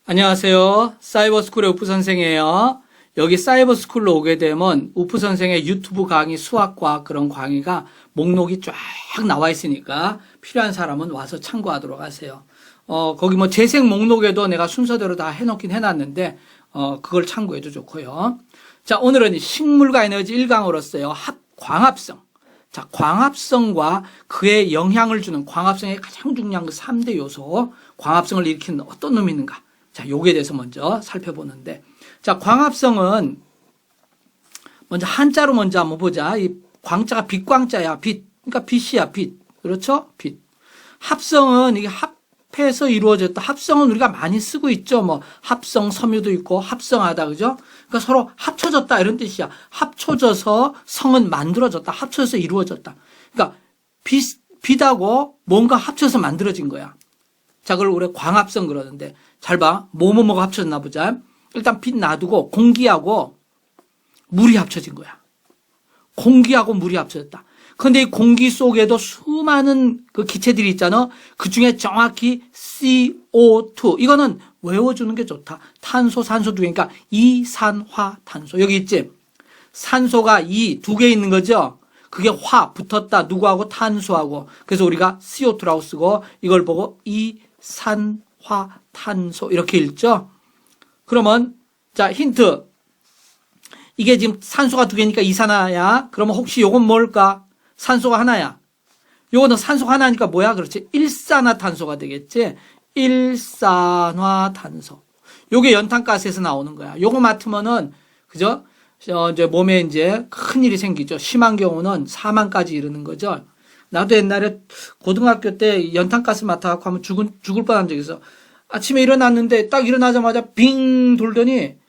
안녕하세요. 사이버스쿨의 우프 선생이에요. 여기 사이버스쿨로 오게 되면 우프 선생의 유튜브 강의, 수학과학 그런 강의가 목록이 쫙 나와 있으니까 필요한 사람은 와서 참고하도록 하세요. 거기 뭐 재생 목록에도 내가 순서대로 다 해놓긴 해놨는데, 그걸 참고해도 좋고요. 자, 오늘은 식물과 에너지 1강으로서요. 광합성. 자, 광합성과 그에 영향을 주는 광합성의 가장 중요한 그 3대 요소, 광합성을 일으키는 어떤 놈이 있는가. 자, 요거에 대해서 먼저 살펴보는데, 자, 광합성은 먼저 한자로 먼저 한번 보자. 이 광자가 빛광자야, 빛. 그러니까 빛이야, 빛. 그렇죠? 빛. 합성은 이게 합해서 이루어졌다. 합성은 우리가 많이 쓰고 있죠. 뭐 합성 섬유도 있고 합성하다, 그죠? 그러니까 서로 합쳐졌다 이런 뜻이야. 합쳐져서 성은 만들어졌다. 합쳐져서 이루어졌다. 그러니까 빛하고 뭔가 합쳐서 만들어진 거야. 자, 그걸 우리가 광합성 그러는데, 잘 봐. 뭐뭐뭐가 합쳐졌나 보자. 일단 빛 놔두고 공기하고 물이 합쳐진 거야. 공기하고 물이 합쳐졌다. 그런데 이 공기 속에도 수많은 그 기체들이 있잖아. 그 중에 정확히 CO2. 이거는 외워주는 게 좋다. 탄소, 산소 두 개. 그러니까 이산화탄소. 여기 있지? 산소가 두 개 있는 거죠? 그게 붙었다. 누구하고? 탄소하고. 그래서 우리가 CO2라고 쓰고 이걸 보고 이산화탄소 이렇게 읽죠? 그러면 자, 힌트. 이게 지금 산소가 두 개니까 이산화야. 그러면 혹시 요건 뭘까? 산소가 하나야. 요거는 산소가 하나니까 뭐야? 그렇지. 일산화탄소가 되겠지. 일산화탄소. 요게 연탄가스에서 나오는 거야. 요거 맡으면은, 그죠? 이제 몸에 이제 큰 일이 생기죠. 심한 경우는 사망까지 이르는 거죠. 나도 옛날에 고등학교 때 연탄가스 맡아갖고 하면 죽을 뻔한 적이 있어. 아침에 일어났는데 딱 일어나자마자 빙 돌더니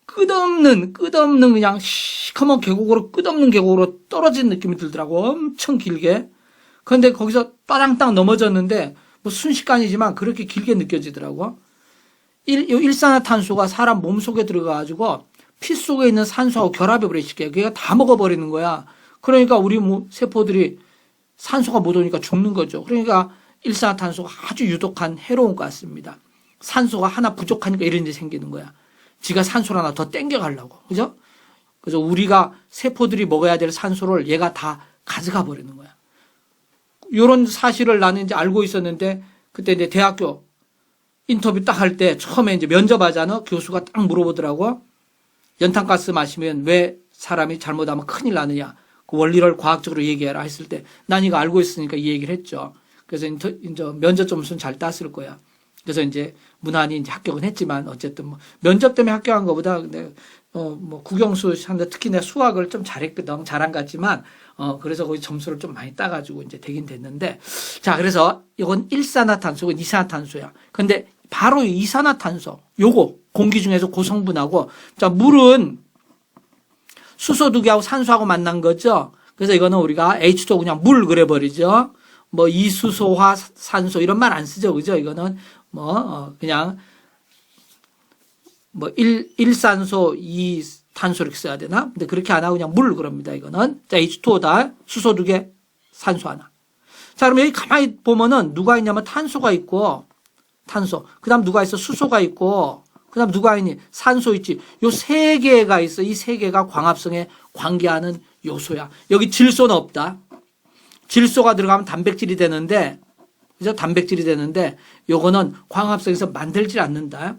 끝없는 그냥 시커먼 계곡으로 끝없는 계곡으로 떨어진 느낌이 들더라고. 엄청 길게. 그런데 거기서 빠랑땅 넘어졌는데 뭐 순식간이지만 그렇게 길게 느껴지더라고. 일산화탄소가 사람 몸 속에 들어가가지고 피 속에 있는 산소하고 결합해 버리시게. 그게 다 먹어버리는 거야. 그러니까 우리 세포들이 산소가 못 오니까 죽는 거죠. 그러니까 일산화탄소가 아주 유독한 해로운 것 같습니다. 산소가 하나 부족하니까 이런 일이 생기는 거야. 지가 산소를 하나 더 땡겨가려고. 그죠? 그래서 우리가 세포들이 먹어야 될 산소를 얘가 다 가져가 버리는 거야. 요런 사실을 나는 이제 알고 있었는데, 그때 이제 대학교 인터뷰 딱 할 때 처음에 이제 면접하잖아. 교수가 딱 물어보더라고. 연탄가스 마시면 왜 사람이 잘못하면 큰일 나느냐. 그 원리를 과학적으로 얘기해라 했을 때, 난 이거 알고 있으니까 이 얘기를 했죠. 그래서 이제 면접 점수는 잘 땄을 거야. 그래서 이제 무난히 이제 합격은 했지만 어쨌든 뭐 면접 때문에 합격한 것보다 근데 뭐 국영수 한데 특히 내가 수학을 좀 잘했거든. 잘한 것 같지만 그래서 거기 점수를 좀 많이 따가지고 이제 되긴 됐는데, 자, 그래서 이건 일산화탄소고 이산화탄소야. 근데 바로 이산화탄소 요거 공기 중에서 고성분하고, 자, 물은 수소 두 개하고 산소하고 만난 거죠. 그래서 이거는 우리가 H2O 그냥 물 그래 버리죠. 뭐 이수소화 산소 이런 말 안 쓰죠. 그죠? 이거는 그냥 일산소 이탄소 이렇게 써야 되나? 근데 그렇게 안 하고 그냥 물 그럽니다. 이거는. 자, H2O다. 수소 두 개, 산소 하나. 자, 그럼 여기 가만히 보면은 누가 있냐면 탄소가 있고, 탄소. 그 다음 누가 있어? 수소가 있고, 그 다음 누가 있니? 산소 있지. 요 세 개가 있어. 이 세 개가 광합성에 관계하는 요소야. 여기 질소는 없다. 질소가 들어가면 단백질이 되는데, 그죠? 단백질이 되는데, 요거는 광합성에서 만들지 않는다.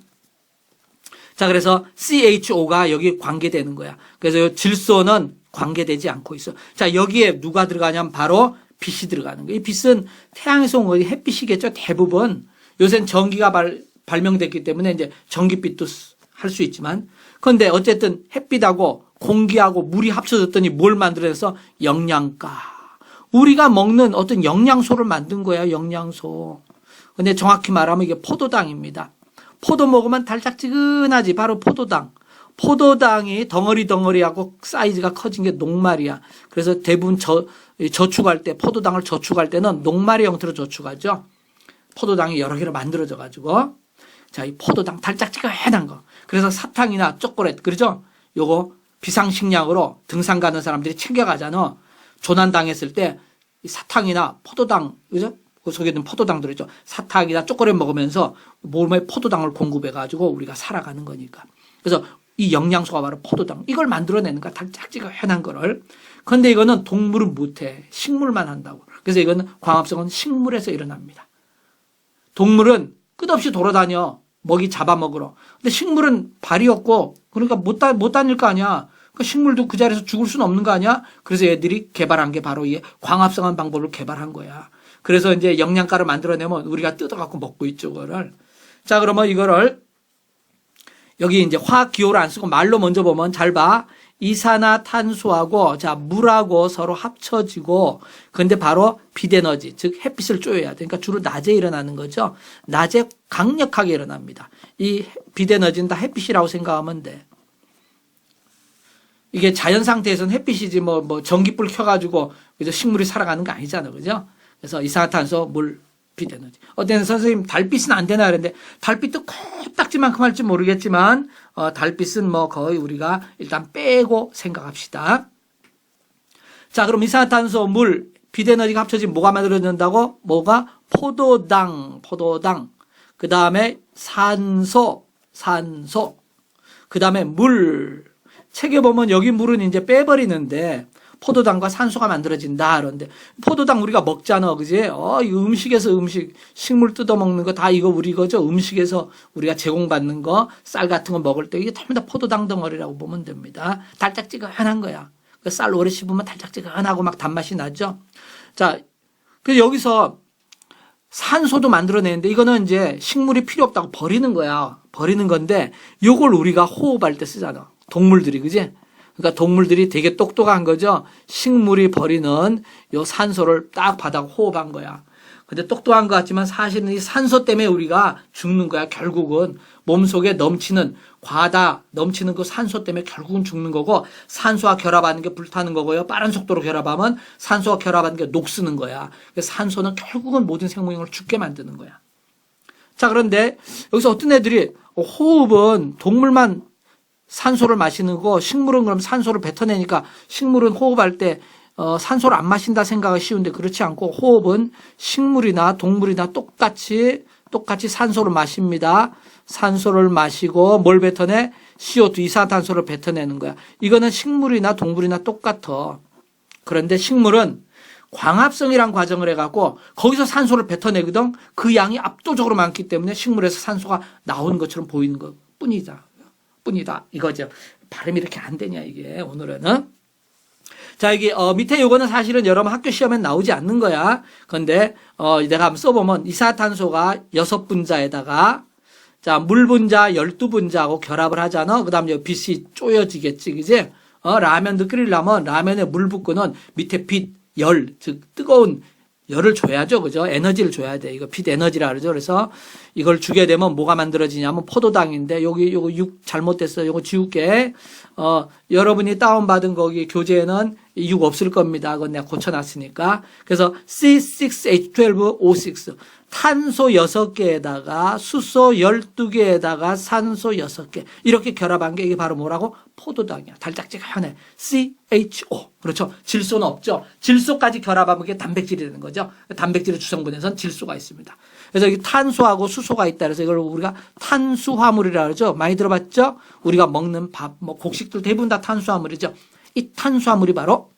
자, 그래서 CHO가 여기 관계되는 거야. 그래서 요 질소는 관계되지 않고 있어. 자, 여기에 누가 들어가냐면 바로 빛이 들어가는 거야. 이 빛은 태양에서 온 거지. 햇빛이겠죠. 대부분. 요새는 전기가 발명됐기 때문에 이제 전기빛도 할 수 있지만. 그런데 어쨌든 햇빛하고 공기하고 물이 합쳐졌더니 뭘 만들어내서 영양가. 우리가 먹는 어떤 영양소를 만든 거야, 영양소. 근데 정확히 말하면 이게 포도당입니다. 포도 먹으면 달짝지근하지, 바로 포도당. 포도당이 덩어리하고 사이즈가 커진 게 녹말이야. 그래서 대부분 저축할 때, 포도당을 저축할 때는 녹말의 형태로 저축하죠. 포도당이 여러 개로 만들어져 가지고. 자, 이 포도당 달짝지근한 거. 그래서 사탕이나 초콜릿, 그러죠? 요거 비상식량으로 등산 가는 사람들이 챙겨가잖아. 조난당했을 때 이 사탕이나 포도당, 그죠? 그 속에 있는 포도당 들어있죠. 사탕이나 초콜릿 먹으면서 몸에 포도당을 공급해가지고 우리가 살아가는 거니까. 그래서 이 영양소가 바로 포도당. 이걸 만들어내는 거야. 달짝지근한 거를. 그런데 이거는 동물은 못해. 식물만 한다고. 그래서 이거는 광합성은 식물에서 일어납니다. 동물은 끝없이 돌아다녀. 먹이 잡아먹으러. 근데 식물은 발이 없고 그러니까 못 다닐 거 아니야. 그러니까 식물도 그 자리에서 죽을 수는 없는 거 아니야. 그래서 얘들이 개발한 게 바로 이 광합성한 방법을 개발한 거야. 그래서 이제 영양가를 만들어내면 우리가 뜯어갖고 먹고 있죠, 그거를. 자, 그러면 이거를 여기 이제 화학 기호를 안 쓰고 말로 먼저 보면 잘 봐. 이산화탄소하고 자 물하고 서로 합쳐지고 근데 바로 빛에너지 즉 햇빛을 쪼여야 돼. 그러니까 주로 낮에 일어나는 거죠. 낮에 강력하게 일어납니다. 이 빛에너지는 다 햇빛이라고 생각하면 돼. 이게 자연 상태에서는 햇빛이지 뭐 전기불 켜가지고 그죠 식물이 살아가는 거 아니잖아, 그죠? 그래서 이산화탄소, 물, 빛에너지. 어떤 선생님 달빛은 안 되나 그랬는데 달빛도 코딱지만큼 할지 모르겠지만 달빛은 뭐 거의 우리가 일단 빼고 생각합시다. 자, 그럼 이산화탄소, 물, 빛에너지가 합쳐지면 뭐가 만들어진다고? 뭐가? 포도당. 그 다음에 산소. 그 다음에 물. 책에 보면 여기 물은 이제 빼버리는데 포도당과 산소가 만들어진다. 그런데 포도당 우리가 먹잖아. 그지? 이 음식에서 식물 뜯어먹는 거 다 이거 우리 거죠. 음식에서 우리가 제공받는 거, 쌀 같은 거 먹을 때 이게 전부 다 포도당 덩어리라고 보면 됩니다. 달짝지근한 거야. 쌀 오래 씹으면 달짝지근하고 막 단맛이 나죠. 자, 그래서 여기서 산소도 만들어내는데 이거는 이제 식물이 필요 없다고 버리는 거야. 버리는 건데 요걸 우리가 호흡할 때 쓰잖아. 동물들이, 그지? 그러니까 동물들이 되게 똑똑한 거죠. 식물이 버리는 요 산소를 딱 받아 호흡한 거야. 근데 똑똑한 것 같지만 사실은 이 산소 때문에 우리가 죽는 거야. 결국은 몸속에 넘치는 그 산소 때문에 결국은 죽는 거고 산소와 결합하는 게 불타는 거고요. 빠른 속도로 결합하면 산소와 결합하는 게 녹쓰는 거야. 그래서 산소는 결국은 모든 생명을 죽게 만드는 거야. 자, 그런데 여기서 어떤 애들이 호흡은 동물만 산소를 마시는 거 식물은 그럼 산소를 뱉어내니까 식물은 호흡할 때 산소를 안 마신다 생각이 쉬운데 그렇지 않고 호흡은 식물이나 동물이나 똑같이 산소를 마십니다. 산소를 마시고 뭘 뱉어내? CO2 이산화탄소를 뱉어내는 거야. 이거는 식물이나 동물이나 똑같아. 그런데 식물은 광합성이란 과정을 해갖고 거기서 산소를 뱉어내거든. 그 양이 압도적으로 많기 때문에 식물에서 산소가 나오는 것처럼 보이는 것 뿐이다 이거죠. 발음이 이렇게 안 되냐 이게 오늘은. 자, 여기 밑에 요거는 사실은 여러분 학교 시험에 나오지 않는 거야. 근데 내가 한번 써보면 이산화탄소가 6분자에다가 자, 물 분자 12분자하고 결합을 하잖아. 그다음 여기 빛이 쪼여지겠지, 그지? 라면도 끓이려면 라면에 물 붓고는 밑에 빛, 열, 즉 뜨거운 열을 줘야죠. 그죠? 에너지를 줘야 돼. 이거 빛 에너지라 그러죠. 그래서 이걸 주게 되면 뭐가 만들어지냐면 포도당인데 요거 6 잘못됐어요. 요거 지울게. 여러분이 다운받은 거기 교재에는 6 없을 겁니다. 그건 내가 고쳐놨으니까. 그래서 C6H12O6. 탄소 6개에다가 수소 12개에다가 산소 6개. 이렇게 결합한 게 이게 바로 뭐라고? 포도당이야. 달짝지근해. CHO. 그렇죠. 질소는 없죠. 질소까지 결합하면 그게 단백질이 되는 거죠. 단백질의 주성분에선 질소가 있습니다. 그래서 여기 탄소하고 수소가 있다. 그래서 이걸 우리가 탄수화물이라 그러죠. 많이 들어봤죠? 우리가 먹는 밥, 곡식들 대부분 다 탄수화물이죠. 이 탄수화물이 바로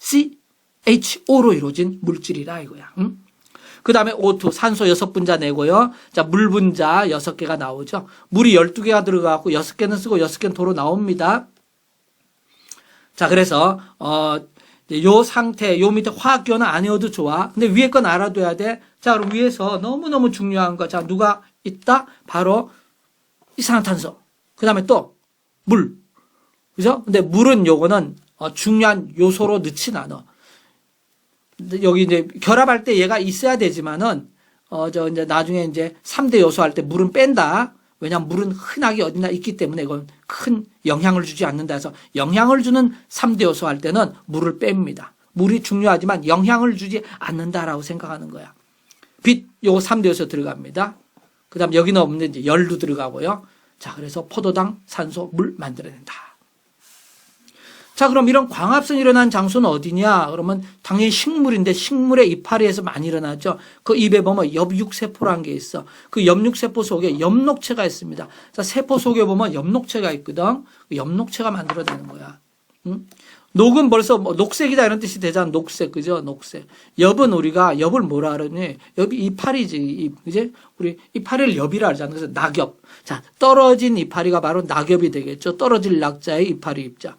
CHO로 이루어진 물질이라 이거야. 응? 그 다음에 O2, 산소 6분자 내고요. 자, 물 분자 6개가 나오죠. 물이 12개가 들어가고 6개는 쓰고 6개는 도로 나옵니다. 자, 그래서, 요 상태, 요 밑에 화학기호는 안 외워도 좋아. 근데 위에 건 알아둬야 돼. 자, 그럼 위에서 너무너무 중요한 거. 자, 누가 있다? 바로 이산화탄소. 그 다음에 또 물. 그죠? 근데 물은 요거는 중요한 요소로 넣진 않아. 여기 이제 결합할 때 얘가 있어야 되지만은 이제 나중에 이제 3대 요소 할 때 물은 뺀다. 왜냐하면 물은 흔하게 어디나 있기 때문에 이건 큰 영향을 주지 않는다 해서 영향을 주는 3대 요소 할 때는 물을 뺍니다. 물이 중요하지만 영향을 주지 않는다라고 생각하는 거야. 빛 요거 3대 요소 들어갑니다. 그다음 여기는 없는데 이제 열도 들어가고요. 자, 그래서 포도당, 산소, 물 만들어낸다. 자, 자, 그럼 이런 광합성이 일어난 장소는 어디냐? 그러면 당연히 식물인데 식물의 이파리에서 많이 일어나죠. 그 입에 보면 엽육세포라는 게 있어. 그 엽육세포 속에 엽록체가 있습니다. 자, 세포 속에 보면 엽록체가 있거든. 그 엽록체가 만들어내는 거야. 응? 녹은 벌써 뭐 녹색이다 이런 뜻이 되잖아. 녹색, 그죠? 녹색. 엽은 우리가 엽을 뭐라 그러니? 엽이 이파리지. 그지? 우리 이파리를 엽이라 하잖아. 그래서 낙엽. 자, 떨어진 이파리가 바로 낙엽이 되겠죠. 떨어질 낙자의 이파리 입자.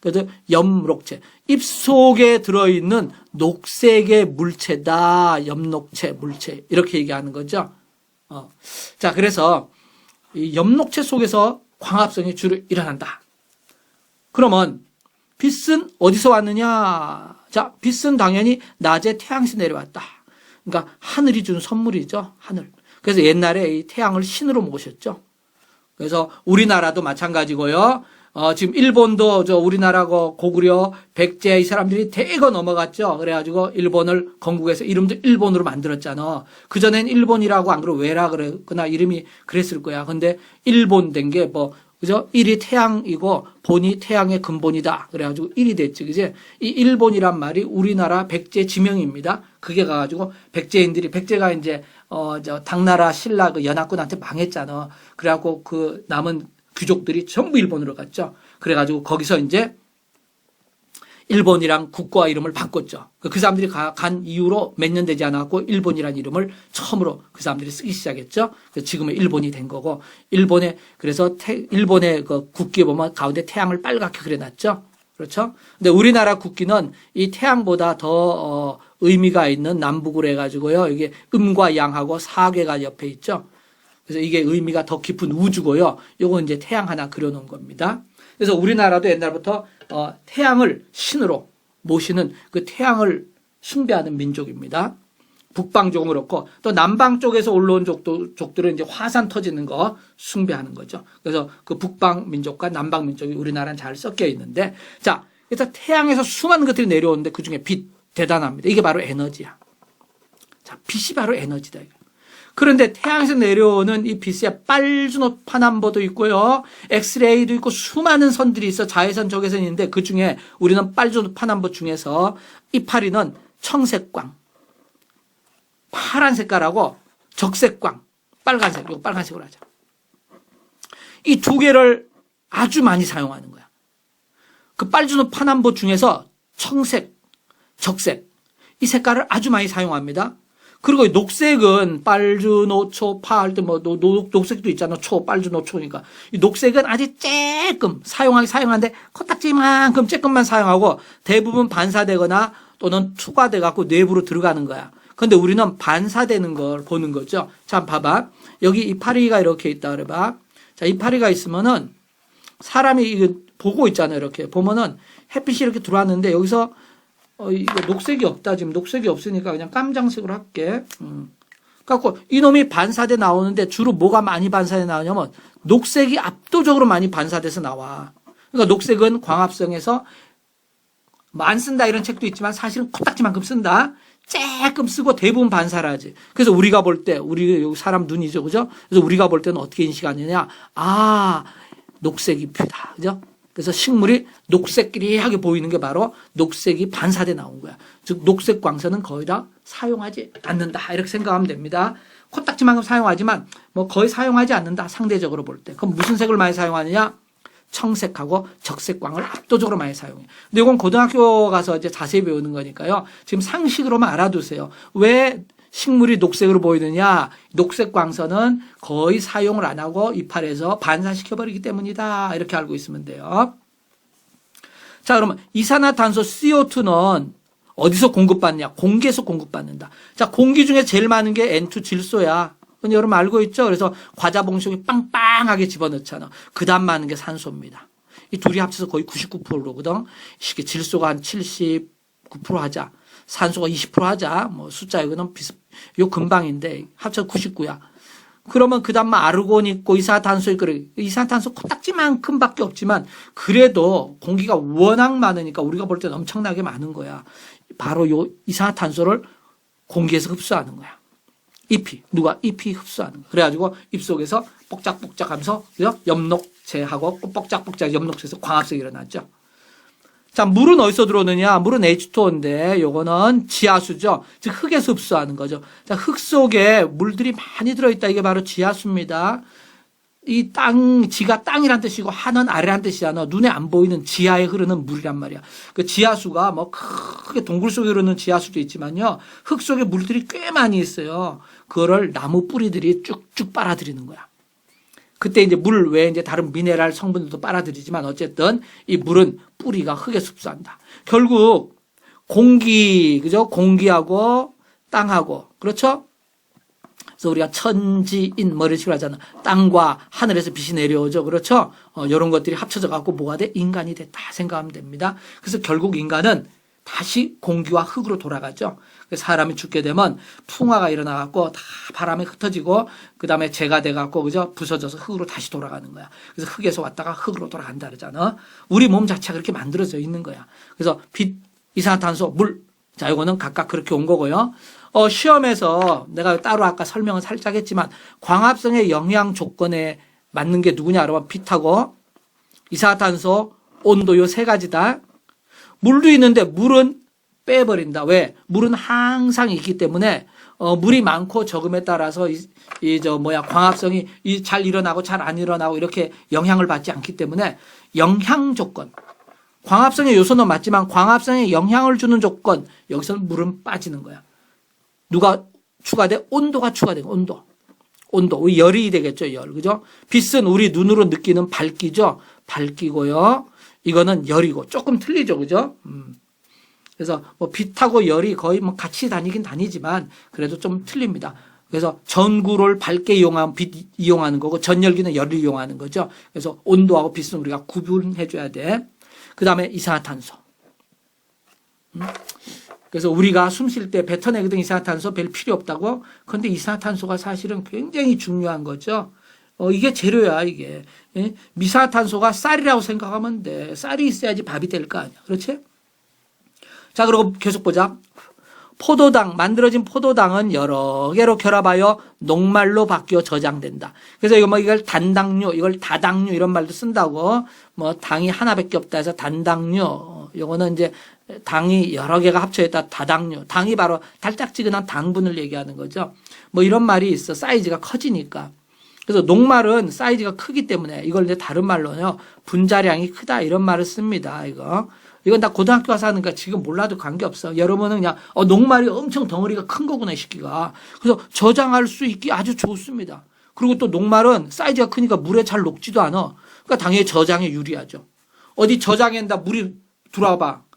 그래서 엽록체. 입 속에 들어있는 녹색의 물체다. 엽록체, 물체. 이렇게 얘기하는 거죠. 자, 그래서 이 엽록체 속에서 광합성이 주로 일어난다. 그러면 빛은 어디서 왔느냐? 자, 빛은 당연히 낮에 태양에서 내려왔다. 그러니까 하늘이 준 선물이죠. 하늘. 그래서 옛날에 이 태양을 신으로 모셨죠. 그래서 우리나라도 마찬가지고요. 지금 일본도 우리나라 고구려, 백제 이 사람들이 대거 넘어갔죠. 그래가지고 일본을 건국해서 이름도 일본으로 만들었잖아. 그전엔 일본이라고 안 그러고 왜라 그랬거나 이름이 그랬을 거야. 근데 일본 된 게 뭐, 그죠? 일이 태양이고 본이 태양의 근본이다. 그래가지고 일이 됐지. 그지? 이 일본이란 말이 우리나라 백제 지명입니다. 그게 가가지고 백제가 이제, 당나라 신라 그 연합군한테 망했잖아. 그래갖고 그 남은 귀족들이 전부 일본으로 갔죠. 그래가지고 거기서 이제 일본이랑 국가 이름을 바꿨죠. 그 사람들이 간 이후로 몇 년 되지 않았고 일본이라는 이름을 처음으로 그 사람들이 쓰기 시작했죠. 그래서 지금은 일본이 된 거고 그래서 일본의 그 국기에 보면 가운데 태양을 빨갛게 그려놨죠. 그렇죠. 근데 우리나라 국기는 이 태양보다 더 의미가 있는 남북으로 해가지고요. 이게 음과 양하고 사괴가 옆에 있죠. 그래서 이게 의미가 더 깊은 우주고요. 요거 이제 태양 하나 그려놓은 겁니다. 그래서 우리나라도 옛날부터 태양을 신으로 모시는 그 태양을 숭배하는 민족입니다. 북방 쪽은 그렇고 또 남방 쪽에서 올라온 족들은 이제 화산 터지는 거 숭배하는 거죠. 그래서 그 북방 민족과 남방 민족이 우리나라는 잘 섞여 있는데 자, 그래서 태양에서 수많은 것들이 내려오는데 그중에 빛 대단합니다. 이게 바로 에너지야. 자, 빛이 바로 에너지다. 그런데 태양에서 내려오는 이 빛에 빨주노 파남보도 있고요. 엑스레이도 있고 수많은 선들이 있어 자외선 적외선이 있는데 그중에 우리는 빨주노 파남보 중에서 이파리는 청색광, 파란 색깔하고 적색광, 빨간색, 이거 빨간색으로 하자. 이 두 개를 아주 많이 사용하는 거야. 그 빨주노 파남보 중에서 청색, 적색 이 색깔을 아주 많이 사용합니다. 그리고 녹색은 빨주노초, 파 할 때 뭐 녹색도 있잖아. 빨주노초니까. 이 녹색은 아주 조금 사용하는데 코딱지만큼 조금만 사용하고 대부분 반사되거나 또는 투과돼 갖고 내부로 들어가는 거야. 근데 우리는 반사되는 걸 보는 거죠. 자, 봐봐. 여기 이파리가 이렇게 있다 그래봐. 자, 이파리가 있으면은 사람이 이거 보고 있잖아요. 이렇게 보면은 햇빛이 이렇게 들어왔는데 여기서 이거 녹색이 없다. 지금 녹색이 없으니까 그냥 깜장색으로 할게. 그래갖고 이놈이 반사돼 나오는데 주로 뭐가 많이 반사돼 나오냐면 녹색이 압도적으로 많이 반사돼서 나와. 그러니까 녹색은 광합성에서 안 쓴다 이런 책도 있지만 사실은 코딱지만큼 쓴다. 조금 쓰고 대부분 반사를 하지. 그래서 우리가 볼 때, 우리 여기 사람 눈이죠. 그죠? 그래서 우리가 볼 때는 어떻게 인식하느냐. 아, 녹색이 피다. 그죠? 그래서 식물이 녹색끼리하게 보이는 게 바로 녹색이 반사돼 나온 거야. 즉 녹색 광선은 거의 다 사용하지 않는다. 이렇게 생각하면 됩니다. 코딱지만큼 사용하지만 뭐 거의 사용하지 않는다. 상대적으로 볼 때. 그럼 무슨 색을 많이 사용하느냐? 청색하고 적색광을 압도적으로 많이 사용해. 근데 이건 고등학교 가서 이제 자세히 배우는 거니까요. 지금 상식으로만 알아두세요. 왜 식물이 녹색으로 보이느냐? 녹색 광선은 거의 사용을 안 하고 이파리에서 반사시켜버리기 때문이다. 이렇게 알고 있으면 돼요. 자, 그러면 이산화탄소 CO2는 어디서 공급받느냐? 공기에서 공급받는다. 자, 공기 중에 제일 많은 게 N2 질소야. 그건 여러분 알고 있죠? 그래서 과자 봉숭이 빵빵하게 집어넣잖아. 그 다음 많은 게 산소입니다. 이 둘이 합쳐서 거의 99%거든. 이게 질소가 한 79% 하자. 산소가 20% 하자. 뭐 숫자 이거는 요 금방인데 합쳐서 99야. 그러면 그 다음 아르곤 있고 이산화탄소 있고 이산화탄소 코딱지만큼밖에 없지만 그래도 공기가 워낙 많으니까 우리가 볼 때는 엄청나게 많은 거야. 바로 요 이산화탄소를 공기에서 흡수하는 거야. 잎이 흡수하는 거야. 그래가지고 입속에서 뽁짝뽁짝 하면서 엽록체하고 뽁짝뽁짝 엽록체에서 광합성이 일어났죠. 자, 물은 어디서 들어오느냐? 물은 H2O인데 요거는 지하수죠. 즉 흙에서 흡수하는 거죠. 자, 흙 속에 물들이 많이 들어있다. 이게 바로 지하수입니다. 이 지가 땅이란 뜻이고 하는 아래란 뜻이잖아. 눈에 안 보이는 지하에 흐르는 물이란 말이야. 그 지하수가 뭐 크게 동굴 속에 흐르는 지하수도 있지만요. 흙 속에 물들이 꽤 많이 있어요. 그거를 나무 뿌리들이 쭉쭉 빨아들이는 거야. 그때 이제 물 외에 이제 다른 미네랄 성분들도 빨아들이지만 어쨌든 이 물은 뿌리가 흙에 흡수한다. 결국 공기, 그죠? 공기하고 땅하고, 그렇죠? 그래서 우리가 천지인 뭐 이런 식으로 하잖아. 땅과 하늘에서 빛이 내려오죠. 그렇죠? 이런 것들이 합쳐져 갖고 뭐가 돼? 인간이 됐다 생각하면 됩니다. 그래서 결국 인간은 다시 공기와 흙으로 돌아가죠. 사람이 죽게 되면 풍화가 일어나 갖고 다 바람에 흩어지고 그다음에 재가 돼 갖고 그죠? 부서져서 흙으로 다시 돌아가는 거야. 그래서 흙에서 왔다가 흙으로 돌아간다 그러잖아. 우리 몸 자체가 그렇게 만들어져 있는 거야. 그래서 빛, 이산화탄소, 물. 자, 이거는 각각 그렇게 온 거고요. 시험에서 내가 따로 아까 설명을 살짝 했지만 광합성의 영향 조건에 맞는 게 누구냐 여러분? 빛하고 이산화탄소, 온도 요 세 가지다. 물도 있는데 물은 빼버린다. 왜? 물은 항상 있기 때문에 물이 많고 적음에 따라서 광합성이 잘 일어나고 잘 안 일어나고 이렇게 영향을 받지 않기 때문에 영향 조건. 광합성의 요소는 맞지만 광합성에 영향을 주는 조건 여기서는 물은 빠지는 거야. 누가 추가돼? 온도가 추가되고 온도 열이 되겠죠. 열 그죠? 빛은 우리 눈으로 느끼는 밝기죠. 밝기고요. 이거는 열이고 조금 틀리죠. 그죠? 그래서 뭐 빛하고 열이 거의 뭐 같이 다니긴 다니지만 그래도 좀 틀립니다. 그래서 전구를 밝게 이용하면 빛 이용하는 거고 전열기는 열을 이용하는 거죠. 그래서 온도하고 빛은 우리가 구분해 줘야 돼. 그다음에 이산화탄소. 그래서 우리가 숨 쉴 때 뱉어내거든 이산화탄소 별 필요 없다고. 그런데 이산화탄소가 사실은 굉장히 중요한 거죠. 이게 재료야 이게. 예? 미산화탄소가 쌀이라고 생각하면 돼. 쌀이 있어야지 밥이 될 거 아니야. 그렇지? 자, 그리고 계속 보자. 포도당, 만들어진 포도당은 여러 개로 결합하여 녹말로 바뀌어 저장된다. 그래서 이걸 단당류, 이걸 다당류 이런 말도 쓴다고. 뭐 당이 하나밖에 없다 해서 단당류. 요거는 이제 당이 여러 개가 합쳐있다 다당류. 당이 바로 달짝지근한 당분을 얘기하는 거죠. 뭐 이런 말이 있어. 사이즈가 커지니까. 그래서 녹말은 사이즈가 크기 때문에 이걸 이제 다른 말로요. 분자량이 크다 이런 말을 씁니다. 이건 다 고등학교 가서 하니까 지금 몰라도 관계없어. 여러분은 그냥 녹말이 엄청 덩어리가 큰 거구나 이 새끼가. 그래서 저장할 수 있기 아주 좋습니다. 그리고 또 녹말은 사이즈가 크니까 물에 잘 녹지도 않아. 그러니까 당연히 저장에 유리하죠. 어디 저장한다 물이 들어와봐.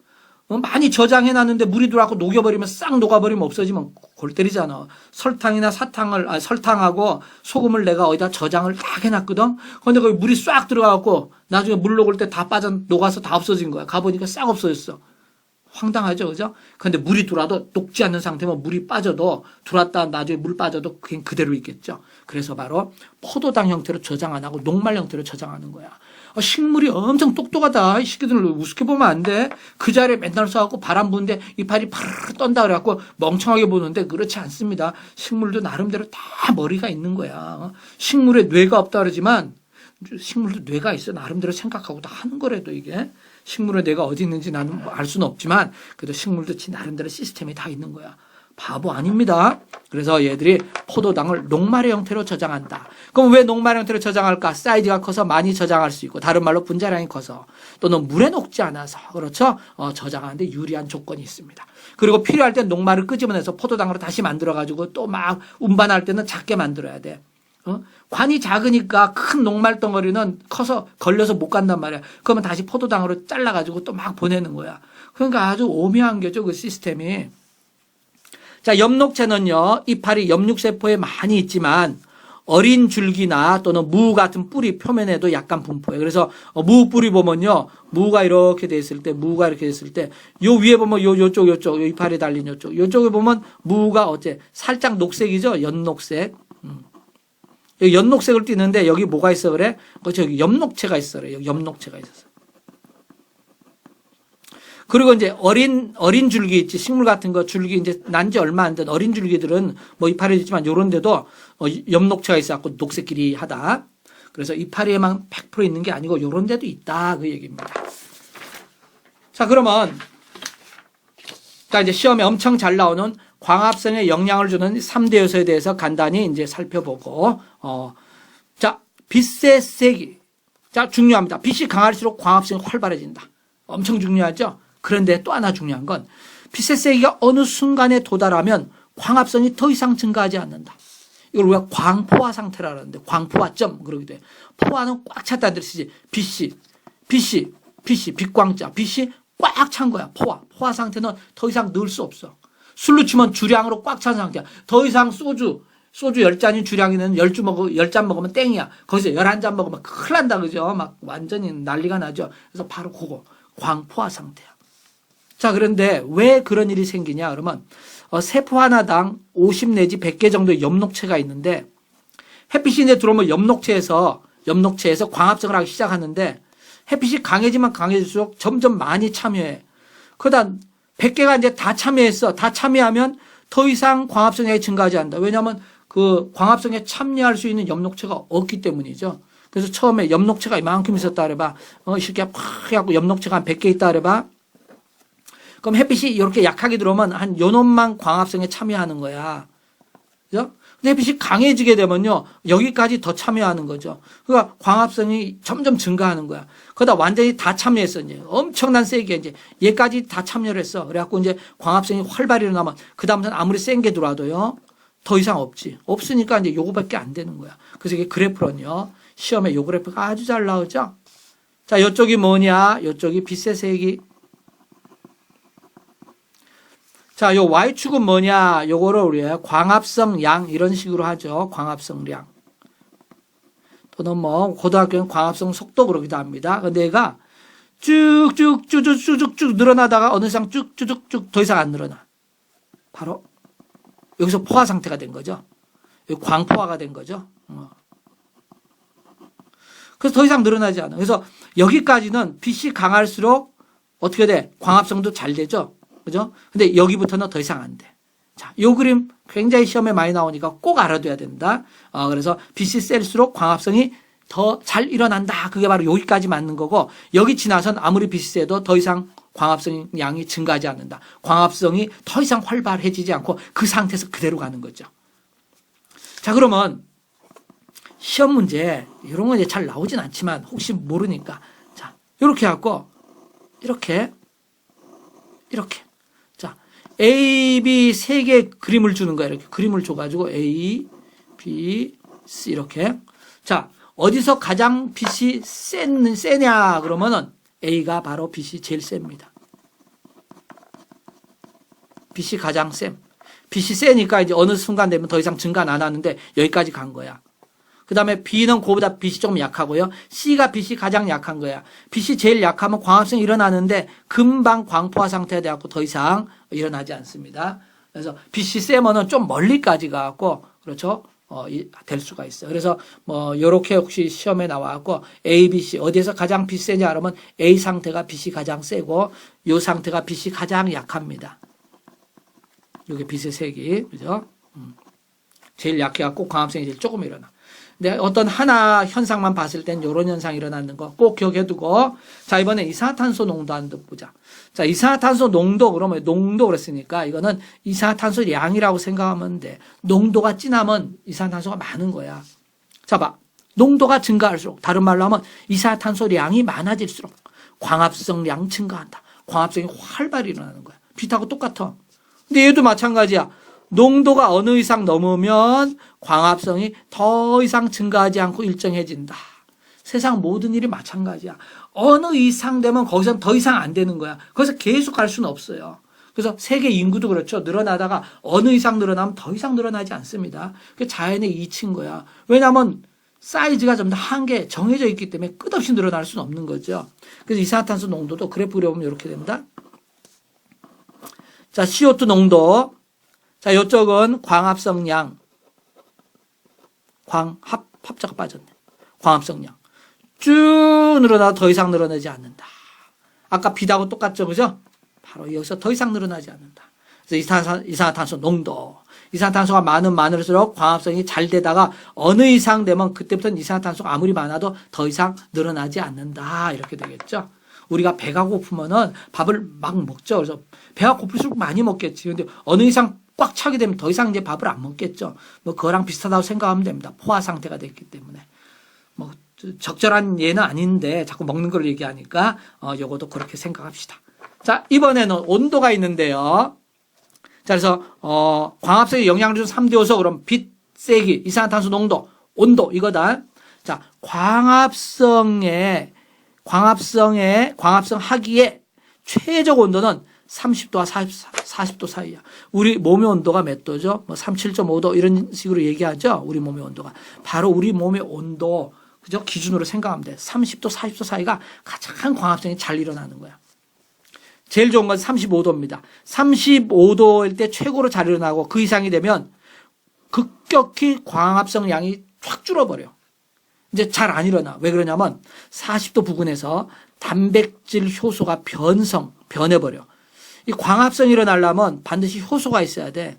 많이 저장해놨는데 물이 들어와서 녹여버리면 싹 녹아버리면 없어지면 골 때리잖아. 설탕하고 소금을 내가 어디다 저장을 딱 해놨거든. 근데 거기 물이 싹 들어가갖고 나중에 물 녹을 때 다 녹아서 다 없어진 거야. 가보니까 싹 없어졌어. 황당하죠, 그죠? 근데 물이 들어와도 녹지 않는 상태면 물이 빠져도 들어왔다 나중에 물 빠져도 그냥 그대로 있겠죠. 그래서 바로 포도당 형태로 저장 안 하고 녹말 형태로 저장하는 거야. 식물이 엄청 똑똑하다. 이 새끼들을 우습게 보면 안 돼. 그 자리에 맨날 서갖고 바람 부는데 이파리 파르르 떤다 그래갖고 멍청하게 보는데 그렇지 않습니다. 식물도 나름대로 다 머리가 있는 거야. 식물에 뇌가 없다 그러지만 식물도 뇌가 있어. 나름대로 생각하고 다 하는 거래도 이게. 식물의 뇌가 어디 있는지 나는 알 수는 없지만 그래도 식물도 지 나름대로 시스템이 다 있는 거야. 바보 아닙니다. 그래서 얘들이 포도당을 녹말의 형태로 저장한다. 그럼 왜 녹말의 형태로 저장할까? 사이즈가 커서 많이 저장할 수 있고 다른 말로 분자량이 커서 또는 물에 녹지 않아서 그렇죠? 저장하는데 유리한 조건이 있습니다. 그리고 필요할 때 녹말을 끄집어내서 포도당으로 다시 만들어가지고 또 막 운반할 때는 작게 만들어야 돼. 관이 작으니까 큰 녹말 덩어리는 커서 걸려서 못 간단 말이야. 그러면 다시 포도당으로 잘라가지고 또 막 보내는 거야. 그러니까 아주 오묘한 게죠, 그 시스템이. 자, 엽록체는요, 이파리 엽육세포에 많이 있지만 어린 줄기나 또는 무 같은 뿌리 표면에도 약간 분포해. 그래서 무 뿌리 보면요, 무가 이렇게 돼 있을 때, 요 위에 보면 요쪽, 요 이파리 달린 요쪽에 보면 무가 살짝 녹색이죠? 연녹색. 여기 연녹색을 띠는데 여기 뭐가 있어 그래? 저기 엽록체가 있어 그래. 여기 엽록체가 있었어. 그리고 이제 어린 줄기 있지. 식물 같은 거 줄기 이제 난 지 얼마 안 된 어린 줄기들은 뭐 이파리 있지만 요런 데도 엽록체가 있어갖고 녹색끼리 하다. 그래서 이파리에만 100% 있는 게 아니고 요런 데도 있다. 그 얘기입니다. 자, 그러면 자, 이제 시험에 엄청 잘 나오는 광합성에 영향을 주는 3대 요소에 대해서 간단히 이제 살펴보고, 자, 빛의 세기. 자, 중요합니다. 빛이 강할수록 광합성이 활발해진다. 엄청 중요하죠? 그런데 또 하나 중요한 건 빛의 세기가 어느 순간에 도달하면 광합성이 더 이상 증가하지 않는다. 이걸 우리가 광포화 상태라 하는데, 광포화점, 그러기도 해요. 포화는 꽉 찼다는 뜻이지. 빛광자, 빛이 꽉 찬 거야. 포화 상태는 더 이상 넣을 수 없어. 술로 치면 주량으로 꽉 찬 상태야. 더 이상 소주 10잔이 주량이는 10잔 먹으면 땡이야. 거기서 11잔 먹으면 큰일 난다, 그죠? 막 완전히 난리가 나죠. 그래서 바로 그거, 광포화 상태야. 자, 그런데 왜 그런 일이 생기냐? 그러면, 세포 하나당 50 내지 100개 정도의 엽록체가 있는데, 햇빛이 이제 들어오면 엽록체에서 광합성을 하기 시작하는데, 햇빛이 강해지면 강해질수록 점점 많이 참여해. 그러다 100개가 이제 다 참여했어. 다 참여하면 더 이상 광합성이 증가하지 않는다. 왜냐하면 그 광합성에 참여할 수 있는 엽록체가 없기 때문이죠. 그래서 처음에 엽록체가 이만큼 있었다 그래봐. 이렇게 팍 해갖고 엽록체가 한 100개 있다 그래봐. 그럼 햇빛이 이렇게 약하게 들어오면 한 요놈만 광합성에 참여하는 거야. 그죠? 근데 햇빛이 강해지게 되면요, 여기까지 더 참여하는 거죠. 그러니까 광합성이 점점 증가하는 거야. 그러다 완전히 다 참여했어, 이제. 엄청난 세게 이제 얘까지 다 참여를 했어. 그래갖고 이제 광합성이 활발히 일어나면 그다음부터는 아무리 센 게 들어와도요, 더 이상 없지. 없으니까 이제 요거밖에 안 되는 거야. 그래서 이게 그래프는요, 시험에 요 그래프가 아주 잘 나오죠. 자, 요쪽이 뭐냐? 요쪽이 빛의 세기. 자, 요 Y축은 뭐냐? 요거를 우리가 광합성 양 이런 식으로 하죠. 광합성량. 또는 뭐 고등학교는 광합성 속도 그러기도 합니다. 근데 얘가 쭉쭉 늘어나다가 어느 이상 쭉쭉 더 이상 안 늘어나. 바로 여기서 포화 상태가 된 거죠. 광포화가 된 거죠. 그래서 더 이상 늘어나지 않아. 그래서 여기까지는 빛이 강할수록 어떻게 돼? 광합성도 잘 되죠. 그죠? 근데 여기부터는 더 이상 안 돼. 자, 요 그림 굉장히 시험에 많이 나오니까 꼭 알아둬야 된다. 그래서 빛이 셀수록 광합성이 더 잘 일어난다. 그게 바로 여기까지 맞는 거고, 여기 지나선 아무리 빛이 세도 더 이상 광합성 양이 증가하지 않는다. 광합성이 더 이상 활발해지지 않고 그 상태에서 그대로 가는 거죠. 자, 그러면 시험 문제 이런 건 이제 잘 나오진 않지만 혹시 모르니까, 자, 이렇게 하고 이렇게 자, A, B 세 개의 그림을 주는 거야. 이렇게 그림을 줘가지고 A, B, C 이렇게. 자, 어디서 가장 빛이 세냐 그러면은 A가 바로 빛이 제일 셉니다. 빛이 가장 셈. 빛이 세니까 이제 어느 순간 되면 더 이상 증가 안 하는데 여기까지 간 거야. 그 다음에 B는 그보다 빛이 조금 약하고요. C가 빛이 가장 약한 거야. 빛이 제일 약하면 광합성이 일어나는데 금방 광포화 상태가 돼갖고 더 이상 일어나지 않습니다. 그래서 빛이 세면은 좀 멀리까지 가갖고, 그렇죠? 될 수가 있어요. 그래서 뭐, 요렇게 혹시 시험에 나와갖고 A, B, C 어디에서 가장 빛이 세냐 그러면 A 상태가 빛이 가장 세고, 요 상태가 빛이 가장 약합니다. 요게 빛의 색이, 그죠? 제일 약해갖고 광합성이 제일 조금 일어나. 근데 어떤 하나 현상만 봤을 땐 이런 현상이 일어나는 거 꼭 기억해두고, 자, 이번에 이산화탄소 농도 한번 보자. 자, 이산화탄소 농도, 그러면 농도 그랬으니까 이거는 이산화탄소 양이라고 생각하면 돼. 농도가 진하면 이산화탄소가 많은 거야. 자, 봐. 농도가 증가할수록, 다른 말로 하면 이산화탄소 양이 많아질수록 광합성량 증가한다. 광합성이 활발히 일어나는 거야. 빛하고 똑같아. 근데 얘도 마찬가지야. 농도가 어느 이상 넘으면 광합성이 더 이상 증가하지 않고 일정해진다. 세상 모든 일이 마찬가지야. 어느 이상 되면 거기서 더 이상 안 되는 거야. 거기서 계속 갈 수는 없어요. 그래서 세계 인구도 그렇죠. 늘어나다가 어느 이상 늘어나면 더 이상 늘어나지 않습니다. 그게 자연의 이치인 거야. 왜냐하면 사이즈가 좀 더 한계 정해져 있기 때문에 끝없이 늘어날 수는 없는 거죠. 그래서 이산화탄소 농도도 그래프 그려보면 이렇게 됩니다. 자, CO2 농도. 자, 이쪽은 광합성량. 합자가 빠졌네. 광합성량. 쭉 늘어나도 더 이상 늘어나지 않는다. 아까 빛하고 똑같죠, 그죠? 바로 여기서 더 이상 늘어나지 않는다. 그래서 이산화탄소 농도. 이산화탄소가 많을수록 광합성이 잘 되다가 어느 이상 되면 그때부터는 이산화탄소가 아무리 많아도 더 이상 늘어나지 않는다. 이렇게 되겠죠. 우리가 배가 고프면은 밥을 막 먹죠. 그래서 배가 고플수록 많이 먹겠지. 근데 어느 이상 꽉 차게 되면 더 이상 이제 밥을 안 먹겠죠. 뭐 그거랑 비슷하다고 생각하면 됩니다. 포화 상태가 됐기 때문에. 뭐 적절한 예는 아닌데 자꾸 먹는 걸 얘기하니까 요것도 그렇게 생각합시다. 자, 이번에는 온도가 있는데요. 자, 그래서 광합성에 영향을 주는 3대 요소, 그럼 빛, 세기, 이산화탄소 농도, 온도 이거다. 자, 광합성 하기에 최적 온도는 30도와 40도 사이야. 우리 몸의 온도가 몇 도죠? 뭐 37.5도 이런 식으로 얘기하죠. 우리 몸의 온도가. 바로 우리 몸의 온도, 그죠? 기준으로 생각하면 돼. 30도, 40도 사이가 가장 광합성이 잘 일어나는 거야. 제일 좋은 건 35도입니다. 35도일 때 최고로 잘 일어나고 그 이상이 되면 급격히 광합성 양이 확 줄어버려. 이제 잘 안 일어나. 왜 그러냐면 40도 부근에서 단백질 효소가 변해버려. 이 광합성이 일어나려면 반드시 효소가 있어야 돼.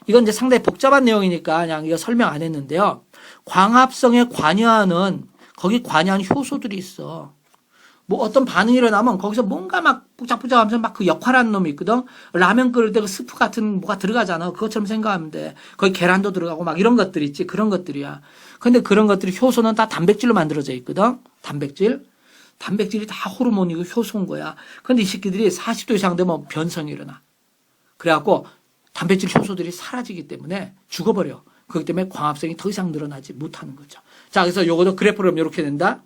이건 이제 상당히 복잡한 내용이니까 그냥 이거 설명 안 했는데요. 광합성에 관여하는, 거기 관여하는 효소들이 있어. 뭐 어떤 반응이 일어나면 거기서 뭔가 막 북적북적 하면서 막 그 역할하는 놈이 있거든. 라면 끓일 때 그 스프 같은 뭐가 들어가잖아. 그것처럼 생각하면 돼. 거기 계란도 들어가고 막 이런 것들 있지. 그런 것들이야. 근데 그런 것들이 효소는 다 단백질로 만들어져 있거든. 단백질이 다 호르몬이고 효소인 거야. 근데 이 새끼들이 40도 이상 되면 변성이 일어나. 그래갖고 단백질 효소들이 사라지기 때문에 죽어버려. 그렇기 때문에 광합성이 더 이상 늘어나지 못하는 거죠. 자, 그래서 요거도 그래프로 이렇게 된다.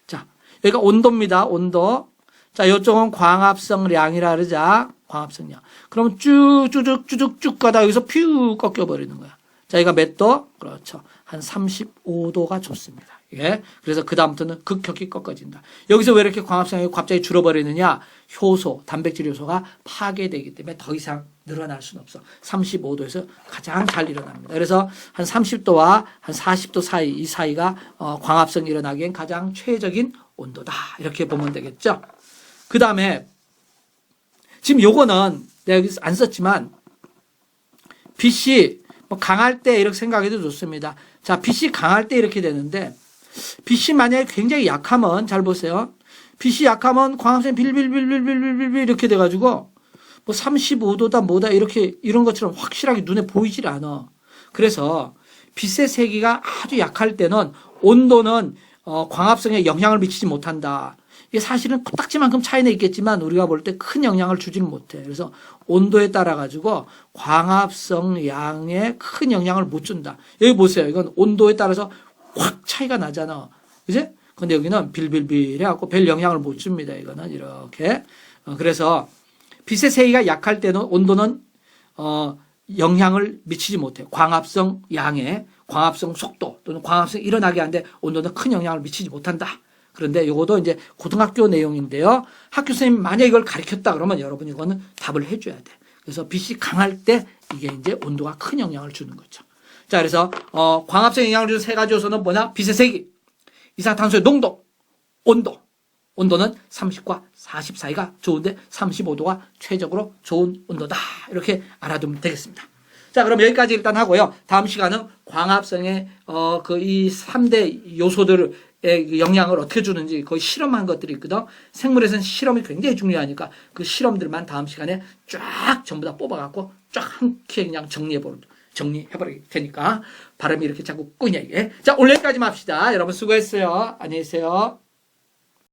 자, 여기가 온도입니다. 온도. 자, 이쪽은 광합성량이라 그러자. 광합성량. 그러면 쭉 가다 여기서 퓨 꺾여버리는 거야. 자, 여기가 몇 도? 그렇죠. 한 35도가 좋습니다. 예. 그래서 그다음부터는 급격히 꺾어진다. 여기서 왜 이렇게 광합성이 갑자기 줄어버리느냐? 효소, 단백질 효소가 파괴되기 때문에 더 이상 늘어날 수는 없어. 35도에서 가장 잘 일어납니다. 그래서 한 30도와 한 40도 사이, 이 사이가 광합성이 일어나기엔 가장 최적인 온도다. 이렇게 보면 되겠죠. 그 다음에 지금 요거는 내가 여기서 안 썼지만 빛이 뭐 강할 때 이렇게 생각해도 좋습니다. 자, 빛이 강할 때 이렇게 되는데 빛이 만약에 굉장히 약하면 잘 보세요. 빛이 약하면 광합성이 빌빌빌빌빌빌빌 이렇게 돼가지고 뭐 35도다 뭐다 이렇게 이런 것처럼 확실하게 눈에 보이질 않아. 그래서 빛의 세기가 아주 약할 때는 온도는 광합성에 영향을 미치지 못한다. 이게 사실은 코딱지만큼 차이는 있겠지만 우리가 볼 때 큰 영향을 주지는 못해. 그래서 온도에 따라 가지고 광합성 양에 큰 영향을 못 준다. 여기 보세요. 이건 온도에 따라서 확 차이가 나잖아. 그지? 근데 여기는 빌빌빌 해갖고 별 영향을 못 줍니다. 이거는 이렇게. 그래서 빛의 세기가 약할 때는 온도는 영향을 미치지 못해. 광합성 양에 광합성 속도 또는 광합성이 일어나게 하는데 온도는 큰 영향을 미치지 못한다. 그런데 이것도 이제 고등학교 내용인데요. 학교 선생님이 만약 이걸 가르쳤다 그러면 여러분 이거는 답을 해줘야 돼. 그래서 빛이 강할 때 이게 이제 온도가 큰 영향을 주는 거죠. 자, 그래서 광합성 영향을 주는 세 가지 요소는 뭐냐? 빛의 세기, 이산화탄소의 농도, 온도. 온도는 30과 40 사이가 좋은데 35도가 최적으로 좋은 온도다. 이렇게 알아두면 되겠습니다. 자, 그럼 여기까지 일단 하고요. 다음 시간은 광합성의 이 3대 요소들의 영향을 어떻게 주는지 거의 실험한 것들이 있거든. 생물에서는 실험이 굉장히 중요하니까 그 실험들만 다음 시간에 쫙 전부 다 뽑아갖고 쫙 한 큐에 그냥 정리해버릴 테니까 발음이 이렇게 자꾸 끄냐 이게. 자, 오늘 여기까지만 합시다. 여러분 수고했어요. 안녕히 계세요.